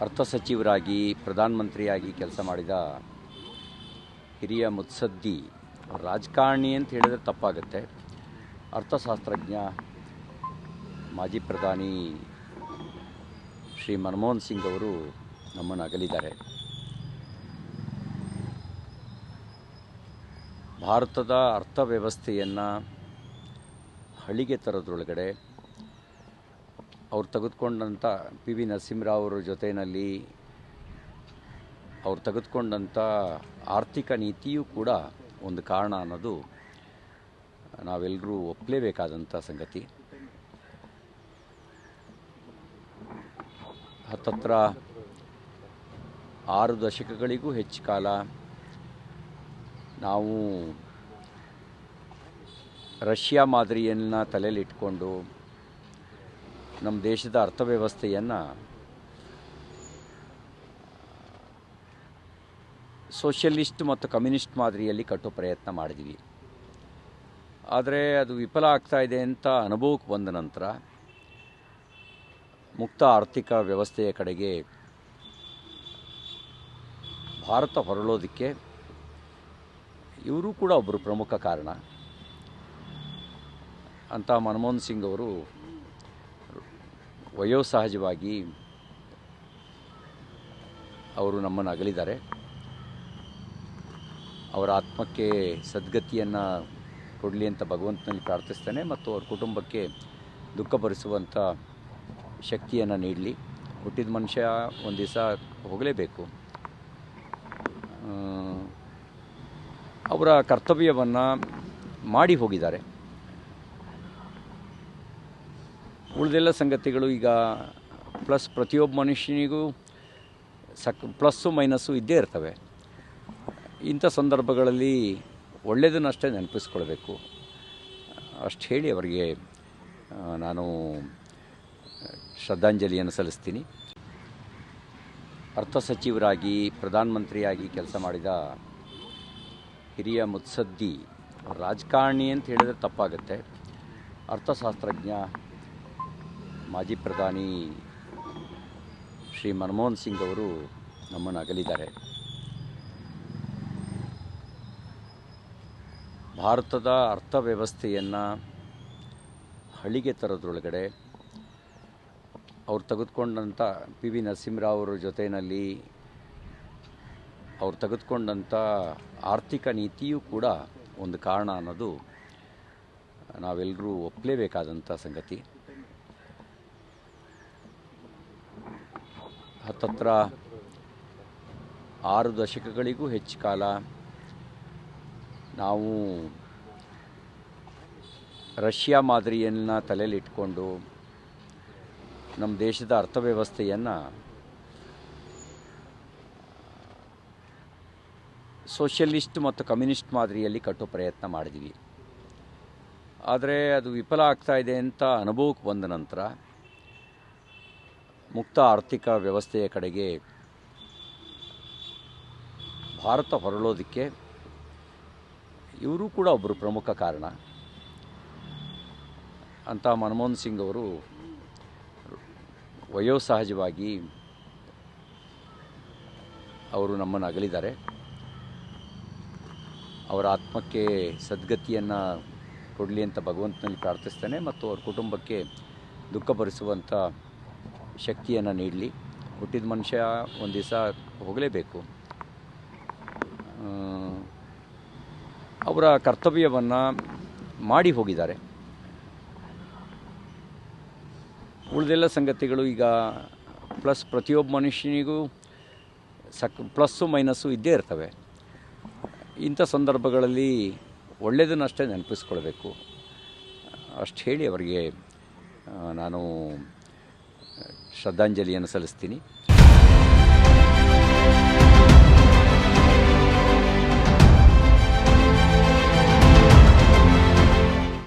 ಅರ್ಥ ಸಚಿವರಾಗಿ ಪ್ರಧಾನಮಂತ್ರಿಯಾಗಿ ಕೆಲಸ ಮಾಡಿದ ಹಿರಿಯ ಮುತ್ಸದ್ದಿ ರಾಜಕಾರಣಿ ಅಂತ ಹೇಳಿದ್ರೆ ತಪ್ಪಾಗುತ್ತೆ. ಅರ್ಥಶಾಸ್ತ್ರಜ್ಞ ಮಾಜಿ ಪ್ರಧಾನಿ ಶ್ರೀ ಮನಮೋಹನ್ ಸಿಂಗ್ ಅವರು ನಮ್ಮನ್ನು ಅಗಲಿದ್ದಾರೆ. ಭಾರತದ ಅರ್ಥವ್ಯವಸ್ಥೆಯನ್ನು ಹಳಿಗೆ ತರೋದ್ರೊಳಗಡೆ ಅವ್ರು ತೆಗೆದುಕೊಂಡಂಥ ಪಿ ವಿ ನರಸಿಂಹರಾವ್ ಅವರ ಜೊತೆಯಲ್ಲಿ ಅವ್ರು ತೆಗೆದುಕೊಂಡಂಥ ಆರ್ಥಿಕ ನೀತಿಯೂ ಕೂಡ ಒಂದು ಕಾರಣ ಅನ್ನೋದು ನಾವೆಲ್ಲರೂ ಒಪ್ಪಲೇಬೇಕಾದಂಥ ಸಂಗತಿ. ಹತ್ತತ್ರ 6 ದಶಕಗಳಿಗೂ ಹೆಚ್ಚು ಕಾಲ ನಾವು ರಷ್ಯಾ ಮಾದರಿಯನ್ನು ತಲೆಯಲ್ಲಿಟ್ಕೊಂಡು ನಮ್ಮ ದೇಶದ ಅರ್ಥವ್ಯವಸ್ಥೆಯನ್ನು ಸೋಷಿಯಲಿಸ್ಟ್ ಮತ್ತು ಕಮ್ಯುನಿಸ್ಟ್ ಮಾದರಿಯಲ್ಲಿ ಕಟ್ಟೋ ಪ್ರಯತ್ನ ಮಾಡಿದ್ವಿ. ಆದರೆ ಅದು ವಿಫಲ ಆಗ್ತಾ ಇದೆ ಅಂತ ಅನುಭವಕ್ಕೆ ಬಂದ ನಂತರ ಮುಕ್ತ ಆರ್ಥಿಕ ವ್ಯವಸ್ಥೆಯ ಕಡೆಗೆ ಭಾರತ ಹೊರಳೋದಕ್ಕೆ ಇವರು ಕೂಡ ಒಬ್ಬರು ಪ್ರಮುಖ ಕಾರಣ ಅಂತ ಮನಮೋಹನ್ ಸಿಂಗ್ ಅವರು ವಯೋಸಹಜವಾಗಿ ಅವರು ನಮ್ಮನ್ನು ಅಗಲಿದ್ದಾರೆ. ಅವರ ಆತ್ಮಕ್ಕೆ ಸದ್ಗತಿಯನ್ನು ಕೊಡಲಿ ಅಂತ ಭಗವಂತನಲ್ಲಿ ಪ್ರಾರ್ಥಿಸ್ತೇನೆ ಮತ್ತು ಅವ್ರ ಕುಟುಂಬಕ್ಕೆ ದುಃಖ ಭರಿಸುವಂಥ ಶಕ್ತಿಯನ್ನು ನೀಡಲಿ. ಹುಟ್ಟಿದ ಮನುಷ್ಯ ಒಂದು ದಿವಸ ಹೋಗಲೇಬೇಕು. ಅವರ ಕರ್ತವ್ಯವನ್ನು ಮಾಡಿ ಹೋಗಿದ್ದಾರೆ. ಉಳಿದೆಲ್ಲ ಸಂಗತಿಗಳು ಈಗ ಪ್ರತಿಯೊಬ್ಬ ಮನುಷ್ಯನಿಗೂ ಪ್ಲಸ್ಸು ಮೈನಸ್ಸು ಇದ್ದೇ ಇರ್ತವೆ. ಇಂಥ ಸಂದರ್ಭಗಳಲ್ಲಿ ಒಳ್ಳೆಯದನ್ನಷ್ಟೇ ನೆನಪಿಸ್ಕೊಳ್ಬೇಕು. ಅಷ್ಟು ಹೇಳಿ ಅವರಿಗೆ ನಾನು ಶ್ರದ್ಧಾಂಜಲಿಯನ್ನು ಸಲ್ಲಿಸ್ತೀನಿ. ಅರ್ಥ ಸಚಿವರಾಗಿ ಪ್ರಧಾನಮಂತ್ರಿಯಾಗಿ ಕೆಲಸ ಮಾಡಿದ ಹಿರಿಯ ಮುತ್ಸದ್ದಿ ರಾಜಕಾರಣಿ ಅಂತ ಹೇಳಿದ್ರೆ ತಪ್ಪಾಗುತ್ತೆ. ಅರ್ಥಶಾಸ್ತ್ರಜ್ಞ ಮಾಜಿ ಪ್ರಧಾನಿ ಶ್ರೀ ಮನಮೋಹನ್ ಸಿಂಗ್ ಅವರು ನಮ್ಮನ್ನು ಅಗಲಿದ್ದಾರೆ. ಭಾರತದ ಅರ್ಥವ್ಯವಸ್ಥೆಯನ್ನು ಹಳಿಗೆ ತರೋದ್ರೊಳಗಡೆ ಅವ್ರು ತೆಗೆದುಕೊಂಡಂಥ ಪಿ ವಿ ನರಸಿಂಹರಾವ್ ಅವರ ಜೊತೆಯಲ್ಲಿ ಅವ್ರು ತೆಗೆದುಕೊಂಡಂಥ ಆರ್ಥಿಕ ನೀತಿಯೂ ಕೂಡ ಒಂದು ಕಾರಣ ಅನ್ನೋದು ನಾವೆಲ್ಲರೂ ಒಪ್ಪಲೇಬೇಕಾದಂಥ ಸಂಗತಿ. ಹತ್ತತ್ರ 6 ದಶಕಗಳಿಗೂ ಹೆಚ್ಚು ಕಾಲ ನಾವು ರಷ್ಯಾ ಮಾದರಿಯನ್ನು ತಲೆಯಲ್ಲಿಟ್ಕೊಂಡು ನಮ್ಮ ದೇಶದ ಅರ್ಥವ್ಯವಸ್ಥೆಯನ್ನು ಸೋಷಿಯಲಿಸ್ಟ್ ಮತ್ತು ಕಮ್ಯುನಿಸ್ಟ್ ಮಾದರಿಯಲ್ಲಿ ಕಟ್ಟೋ ಪ್ರಯತ್ನ ಮಾಡಿದ್ವಿ. ಆದರೆ ಅದು ವಿಫಲ ಆಗ್ತಾ ಇದೆ ಅಂತ ಅನುಭವಕ್ಕೆ ಬಂದ ನಂತರ ಮುಕ್ತ ಆರ್ಥಿಕ ವ್ಯವಸ್ಥೆಯ ಕಡೆಗೆ ಭಾರತ ಹೊರಳೋದಕ್ಕೆ ಇವರು ಕೂಡ ಒಬ್ಬರು ಪ್ರಮುಖ ಕಾರಣ ಅಂತ ಮನಮೋಹನ್ ಸಿಂಗ್ ಅವರು ವಯೋಸಹಜವಾಗಿ ಅವರು ನಮ್ಮನ್ನು ಅಗಲಿದ್ದಾರೆ. ಅವರ ಆತ್ಮಕ್ಕೆ ಸದ್ಗತಿಯನ್ನು ಕೊಡಲಿ ಅಂತ ಭಗವಂತನಲ್ಲಿ ಪ್ರಾರ್ಥಿಸ್ತೇನೆ ಮತ್ತು ಅವ್ರ ಕುಟುಂಬಕ್ಕೆ ದುಃಖ ಭರಿಸುವಂಥ ಶಕ್ತಿಯನ್ನು ನೀಡಲಿ. ಹುಟ್ಟಿದ ಮನುಷ್ಯ ಒಂದು ದಿವಸ ಹೋಗಲೇಬೇಕು. ಅವರ ಕರ್ತವ್ಯವನ್ನು ಮಾಡಿ ಹೋಗಿದ್ದಾರೆ. ಉಳಿದೆಲ್ಲ ಸಂಗತಿಗಳು ಈಗ ಪ್ರತಿಯೊಬ್ಬ ಮನುಷ್ಯನಿಗೂ ಪ್ಲಸ್ಸು ಮೈನಸ್ಸು ಇದ್ದೇ ಇರ್ತವೆ. ಇಂಥ ಸಂದರ್ಭಗಳಲ್ಲಿ ಒಳ್ಳೆಯದನ್ನಷ್ಟೇ ನೆನಪಿಸ್ಕೊಳ್ಬೇಕು. ಅಷ್ಟು ಹೇಳಿ ಅವರಿಗೆ ನಾನು ಶ್ರದ್ಧಾಂಜಲಿಯನ್ನು ಸಲ್ಲಿಸ್ತೀನಿ.